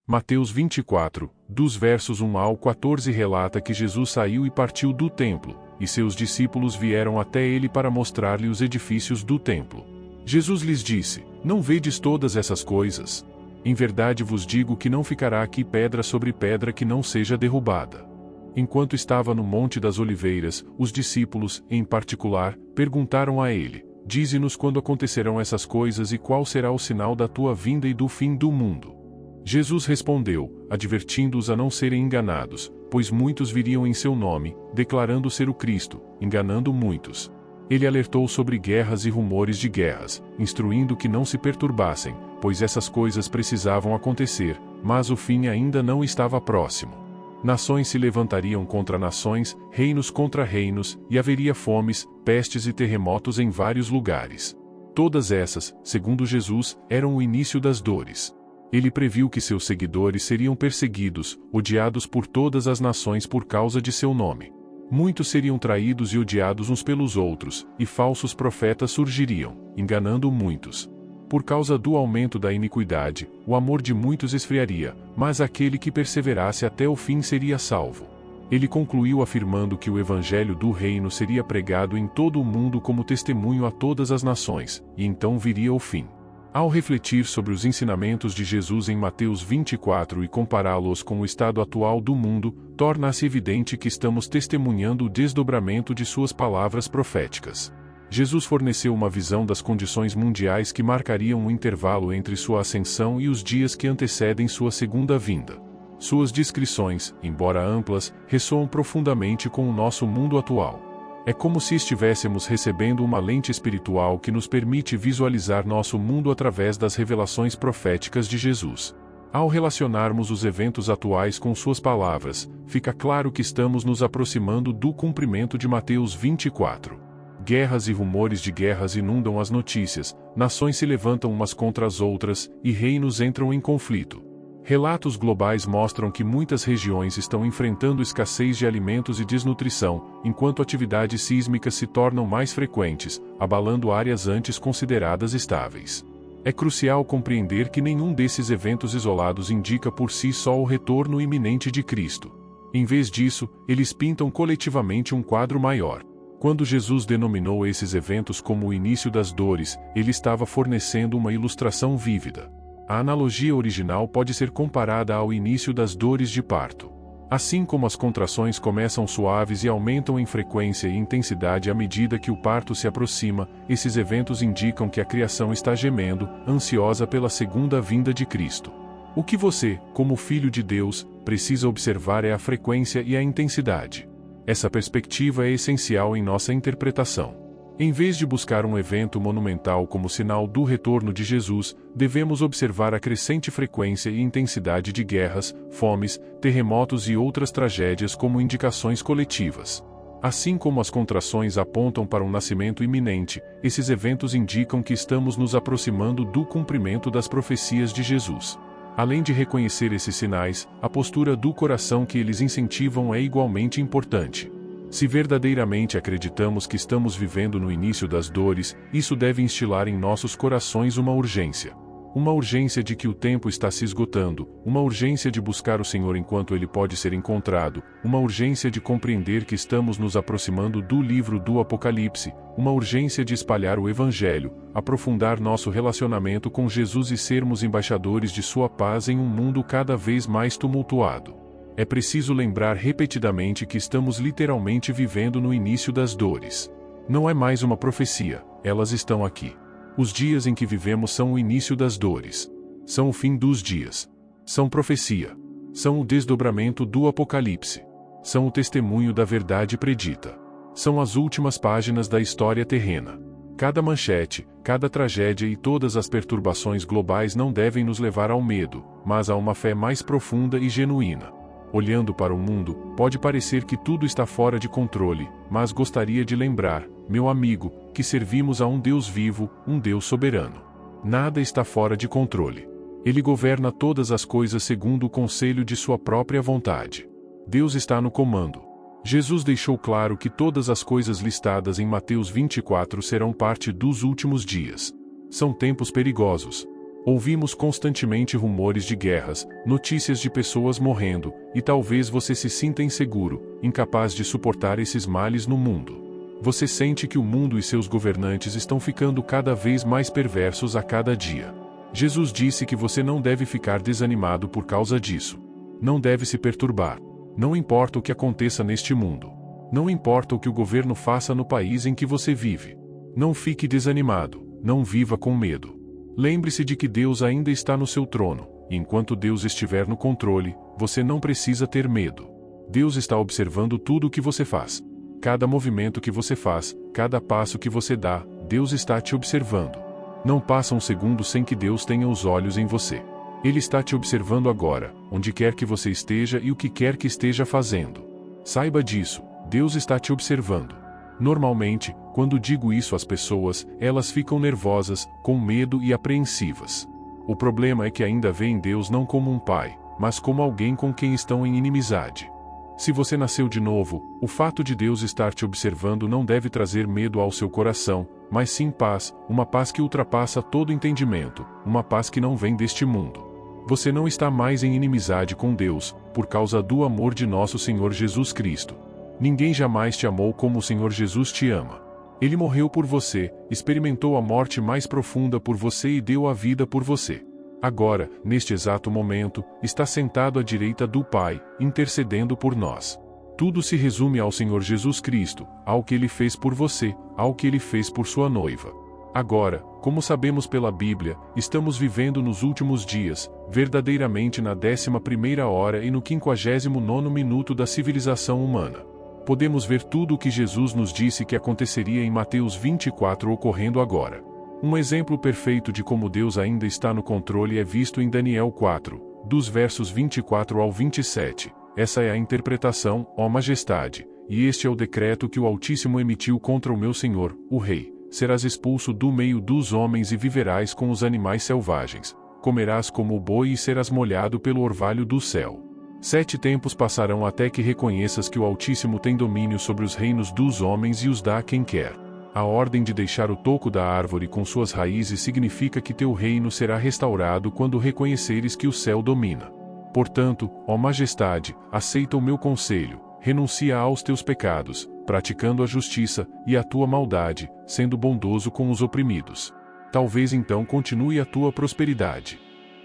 Mateus 24, dos versos 1 ao 14 relata que Jesus saiu e partiu do templo, e seus discípulos vieram até ele para mostrar-lhe os edifícios do templo. Jesus lhes disse: Não vedes todas essas coisas? Em verdade vos digo que não ficará aqui pedra sobre pedra que não seja derrubada. Enquanto estava no Monte das Oliveiras, os discípulos, em particular, perguntaram a ele: Dize-nos quando acontecerão essas coisas e qual será o sinal da tua vinda e do fim do mundo. Jesus respondeu, advertindo-os a não serem enganados, pois muitos viriam em seu nome, declarando ser o Cristo, enganando muitos. Ele alertou sobre guerras e rumores de guerras, instruindo que não se perturbassem, pois essas coisas precisavam acontecer, mas o fim ainda não estava próximo. Nações se levantariam contra nações, reinos contra reinos, e haveria fomes, pestes e terremotos em vários lugares. Todas essas, segundo Jesus, eram o início das dores. Ele previu que seus seguidores seriam perseguidos, odiados por todas as nações por causa de seu nome. Muitos seriam traídos e odiados uns pelos outros, e falsos profetas surgiriam, enganando muitos. Por causa do aumento da iniquidade, o amor de muitos esfriaria, mas aquele que perseverasse até o fim seria salvo. Ele concluiu afirmando que o evangelho do reino seria pregado em todo o mundo como testemunho a todas as nações, e então viria o fim. Ao refletir sobre os ensinamentos de Jesus em Mateus 24 e compará-los com o estado atual do mundo, torna-se evidente que estamos testemunhando o desdobramento de suas palavras proféticas. Jesus forneceu uma visão das condições mundiais que marcariam um intervalo entre sua ascensão e os dias que antecedem sua segunda vinda. Suas descrições, embora amplas, ressoam profundamente com o nosso mundo atual. É como se estivéssemos recebendo uma lente espiritual que nos permite visualizar nosso mundo através das revelações proféticas de Jesus. Ao relacionarmos os eventos atuais com suas palavras, fica claro que estamos nos aproximando do cumprimento de Mateus 24. Guerras e rumores de guerras inundam as notícias, nações se levantam umas contra as outras, e reinos entram em conflito. Relatos globais mostram que muitas regiões estão enfrentando escassez de alimentos e desnutrição, enquanto atividades sísmicas se tornam mais frequentes, abalando áreas antes consideradas estáveis. É crucial compreender que nenhum desses eventos isolados indica por si só o retorno iminente de Cristo. Em vez disso, eles pintam coletivamente um quadro maior. Quando Jesus denominou esses eventos como o início das dores, ele estava fornecendo uma ilustração vívida. A analogia original pode ser comparada ao início das dores de parto. Assim como as contrações começam suaves e aumentam em frequência e intensidade à medida que o parto se aproxima, esses eventos indicam que a criação está gemendo, ansiosa pela segunda vinda de Cristo. O que você, como filho de Deus, precisa observar é a frequência e a intensidade. Essa perspectiva é essencial em nossa interpretação. Em vez de buscar um evento monumental como sinal do retorno de Jesus, devemos observar a crescente frequência e intensidade de guerras, fomes, terremotos e outras tragédias como indicações coletivas. Assim como as contrações apontam para um nascimento iminente, esses eventos indicam que estamos nos aproximando do cumprimento das profecias de Jesus. Além de reconhecer esses sinais, a postura do coração que eles incentivam é igualmente importante. Se verdadeiramente acreditamos que estamos vivendo no início das dores, isso deve instilar em nossos corações uma urgência. Uma urgência de que o tempo está se esgotando, uma urgência de buscar o Senhor enquanto Ele pode ser encontrado, uma urgência de compreender que estamos nos aproximando do livro do Apocalipse, uma urgência de espalhar o Evangelho, aprofundar nosso relacionamento com Jesus e sermos embaixadores de sua paz em um mundo cada vez mais tumultuado. É preciso lembrar repetidamente que estamos literalmente vivendo no início das dores. Não é mais uma profecia, elas estão aqui. Os dias em que vivemos são o início das dores. São o fim dos dias. São profecia. São o desdobramento do Apocalipse. São o testemunho da verdade predita. São as últimas páginas da história terrena. Cada manchete, cada tragédia e todas as perturbações globais não devem nos levar ao medo, mas a uma fé mais profunda e genuína. Olhando para o mundo, pode parecer que tudo está fora de controle, mas gostaria de lembrar, meu amigo, que servimos a um Deus vivo, um Deus soberano. Nada está fora de controle. Ele governa todas as coisas segundo o conselho de sua própria vontade. Deus está no comando. Jesus deixou claro que todas as coisas listadas em Mateus 24 serão parte dos últimos dias. São tempos perigosos. Ouvimos constantemente rumores de guerras, notícias de pessoas morrendo, e talvez você se sinta inseguro, incapaz de suportar esses males no mundo. Você sente que o mundo e seus governantes estão ficando cada vez mais perversos a cada dia. Jesus disse que você não deve ficar desanimado por causa disso. Não deve se perturbar. Não importa o que aconteça neste mundo. Não importa o que o governo faça no país em que você vive. Não fique desanimado. Não viva com medo. Lembre-se de que Deus ainda está no seu trono, e enquanto Deus estiver no controle, você não precisa ter medo. Deus está observando tudo o que você faz. Cada movimento que você faz, cada passo que você dá, Deus está te observando. Não passa um segundo sem que Deus tenha os olhos em você. Ele está te observando agora, onde quer que você esteja e o que quer que esteja fazendo. Saiba disso, Deus está te observando. Normalmente, quando digo isso às pessoas, elas ficam nervosas, com medo e apreensivas. O problema é que ainda veem Deus não como um pai, mas como alguém com quem estão em inimizade. Se você nasceu de novo, o fato de Deus estar te observando não deve trazer medo ao seu coração, mas sim paz, uma paz que ultrapassa todo entendimento, uma paz que não vem deste mundo. Você não está mais em inimizade com Deus, por causa do amor de nosso Senhor Jesus Cristo. Ninguém jamais te amou como o Senhor Jesus te ama. Ele morreu por você, experimentou a morte mais profunda por você e deu a vida por você. Agora, neste exato momento, está sentado à direita do Pai, intercedendo por nós. Tudo se resume ao Senhor Jesus Cristo, ao que Ele fez por você, ao que Ele fez por sua noiva. Agora, como sabemos pela Bíblia, estamos vivendo nos últimos dias, verdadeiramente na 11ª hora e no 59º minuto da civilização humana. Podemos ver tudo o que Jesus nos disse que aconteceria em Mateus 24 ocorrendo agora. Um exemplo perfeito de como Deus ainda está no controle é visto em Daniel 4, dos versos 24 ao 27. Essa é a interpretação, ó majestade, e este é o decreto que o Altíssimo emitiu contra o meu Senhor, o Rei. Serás expulso do meio dos homens e viverás com os animais selvagens. Comerás como o boi e serás molhado pelo orvalho do céu. 7 tempos passarão até que reconheças que o Altíssimo tem domínio sobre os reinos dos homens e os dá a quem quer. A ordem de deixar o toco da árvore com suas raízes significa que teu reino será restaurado quando reconheceres que o céu domina. Portanto, ó majestade, aceita o meu conselho, renuncia aos teus pecados, praticando a justiça e a tua maldade, sendo bondoso com os oprimidos. Talvez então continue a tua prosperidade.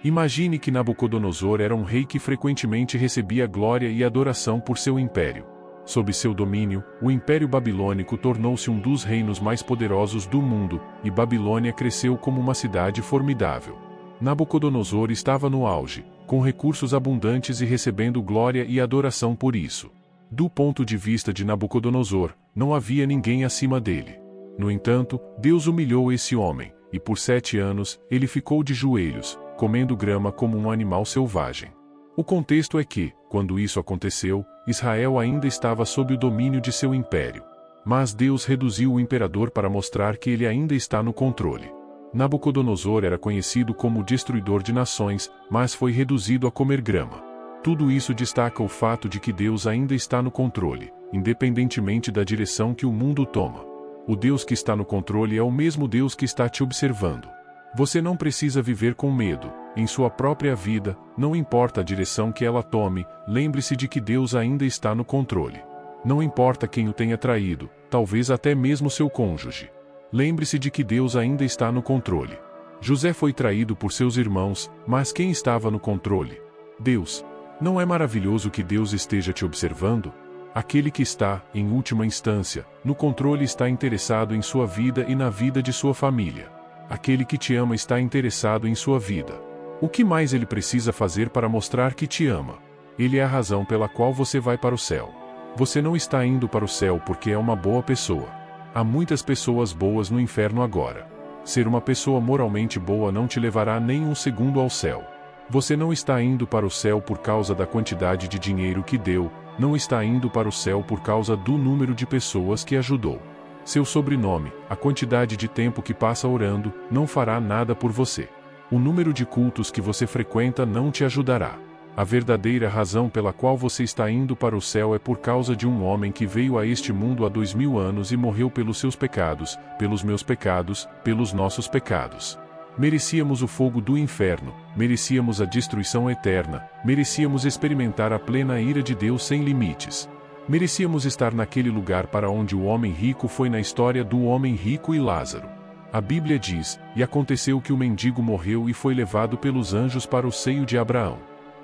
Imagine que Nabucodonosor era um rei que frequentemente recebia glória e adoração por seu império. Sob seu domínio, o Império Babilônico tornou-se um dos reinos mais poderosos do mundo, e Babilônia cresceu como uma cidade formidável. Nabucodonosor estava no auge, com recursos abundantes e recebendo glória e adoração por isso. Do ponto de vista de Nabucodonosor, não havia ninguém acima dele. No entanto, Deus humilhou esse homem, e por 7 anos, ele ficou de joelhos, comendo grama como um animal selvagem. O contexto é que, quando isso aconteceu, Israel ainda estava sob o domínio de seu império. Mas Deus reduziu o imperador para mostrar que ele ainda está no controle. Nabucodonosor era conhecido como o destruidor de nações, mas foi reduzido a comer grama. Tudo isso destaca o fato de que Deus ainda está no controle, independentemente da direção que o mundo toma. O Deus que está no controle é o mesmo Deus que está te observando. Você não precisa viver com medo, em sua própria vida, não importa a direção que ela tome, lembre-se de que Deus ainda está no controle. Não importa quem o tenha traído, talvez até mesmo seu cônjuge. Lembre-se de que Deus ainda está no controle. José foi traído por seus irmãos, mas quem estava no controle? Deus. Não é maravilhoso que Deus esteja te observando? Aquele que está, em última instância, no controle está interessado em sua vida e na vida de sua família. Aquele que te ama está interessado em sua vida. O que mais ele precisa fazer para mostrar que te ama? Ele é a razão pela qual você vai para o céu. Você não está indo para o céu porque é uma boa pessoa. Há muitas pessoas boas no inferno agora. Ser uma pessoa moralmente boa não te levará nem um segundo ao céu. Você não está indo para o céu por causa da quantidade de dinheiro que deu, não está indo para o céu por causa do número de pessoas que ajudou. Seu sobrenome, a quantidade de tempo que passa orando, não fará nada por você. O número de cultos que você frequenta não te ajudará. A verdadeira razão pela qual você está indo para o céu é por causa de um homem que veio a este mundo há 2000 anos e morreu pelos seus pecados, pelos meus pecados, pelos nossos pecados. Merecíamos o fogo do inferno, merecíamos a destruição eterna, merecíamos experimentar a plena ira de Deus sem limites. Merecíamos estar naquele lugar para onde o homem rico foi na história do homem rico e Lázaro. A Bíblia diz: e aconteceu que o mendigo morreu e foi levado pelos anjos para o seio de Abraão.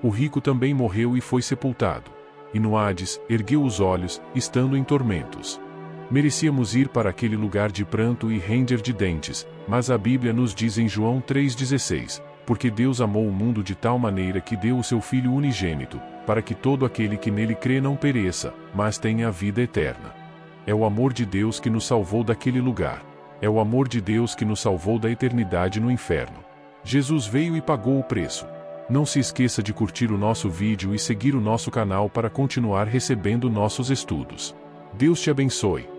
O rico também morreu e foi sepultado. E no Hades, ergueu os olhos, estando em tormentos. Merecíamos ir para aquele lugar de pranto e ranger de dentes, mas a Bíblia nos diz em João 3,16, porque Deus amou o mundo de tal maneira que deu o seu Filho unigênito, para que todo aquele que nele crê não pereça, mas tenha a vida eterna. É o amor de Deus que nos salvou daquele lugar. É o amor de Deus que nos salvou da eternidade no inferno. Jesus veio e pagou o preço. Não se esqueça de curtir o nosso vídeo e seguir o nosso canal para continuar recebendo nossos estudos. Deus te abençoe.